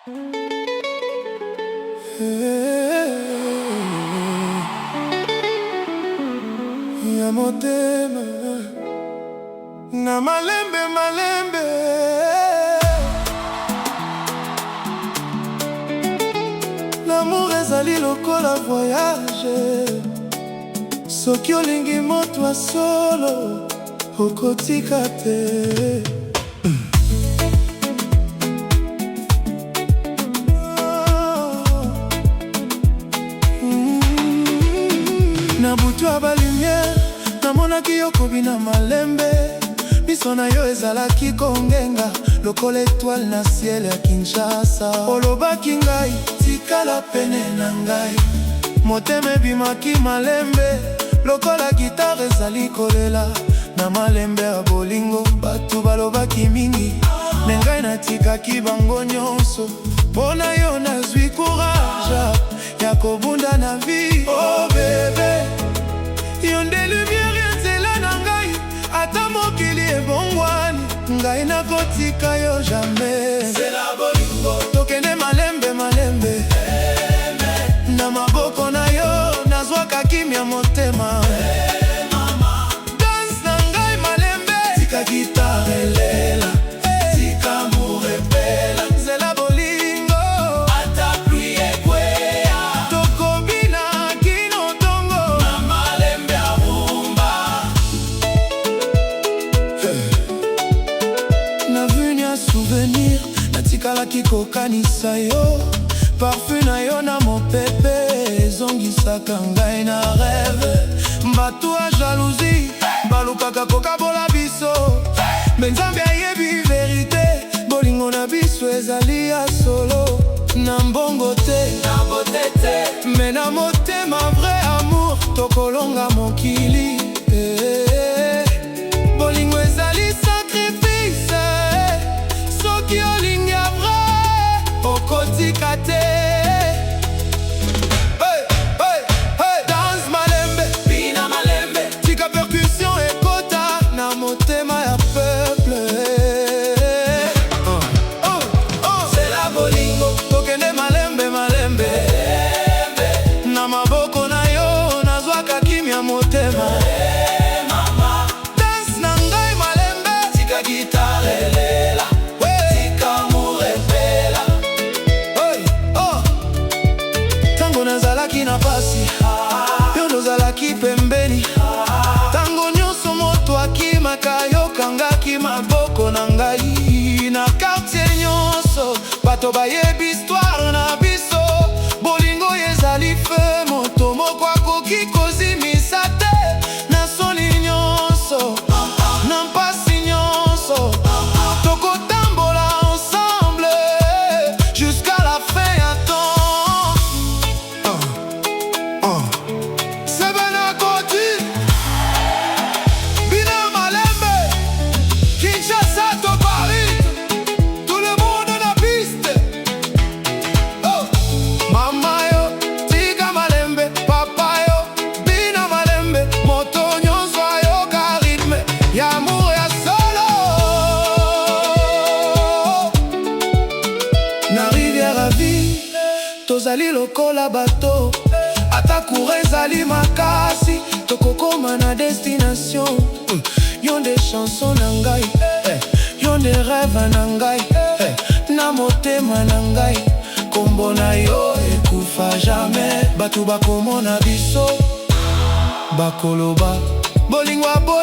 Ya motema na malembe malembe, l'amour ezali lokola voyage. Soki olingi moto solo okotika te. Na butu ya balumière namonaki yo kobina malembe, miso na yo ezalaki kongenga lokola étoile na ciel ya Kinshasa. Olobaki ngai tikala pene na ngai, motema ebimaki malembe lokola gitare ezali kolela na malembe ya bolingo. Batu balobaki mingi me ngai natikaki bango nyonso, mpona yo nazwi courage ya kobunda na vie. Oh bébé, yo nde lumière ya nzela na ngai, ata mokili ebongwani ngai nakotika yo jamais. C'est la bolingo, tokende malembe malembe, na maboko na yo nazwaka kimia motema. Dance na ngai malembe, tika gitare elela, tika amour epela. C'est la bolingo, ata pluie ekwea, tokobina kino tongo na malembe ya rumba. Navuni ya souvenir, natikalaki kokanisa yo. Parfum na yo na mopepe ezongisaka ngai na rêve. Batu ya jalousie balukaka kokabola biso, me Nzambe ayebi verité, bolingo na biso ezali ya solo. Na mbongo te, na bote te, me na motema vrai amour tokolonga mokili. Bolingo ezali sacrifice, soki olingi ya vrai okotika te. Dance na ngai malembe, tika gitare elela, tika amour epela. Tango nazalaki na pasi, yo nozalaki pembeni. Tango nyonso moto akimaka yo kangaki maboko na ngai. Na quartier nyonso bato bayebi histoire na biso. Bolingo ezali fe, moto moko akoki kozimisa te. Na soni nyonso, na mpasi nyonso, tokotambola ensemble jusqu'à la fin ya temps. Sebena koti bina malembe, Kinshasa to Paris, tout le monde na piste. Mama yo tika malembe, papa yo bina malembe, moto nyonso ayoka rythme ya amour ya solo. Na rivière à vie tozali lokola bato, ata courant ezali makasi tokokoma na destination. Yo nde chanson na ngai, yo nde rêve na ngai, na motema na ngai. Kombo na yo ekufa jamais, batu bakomona biso bakoloba bolingo ya boy.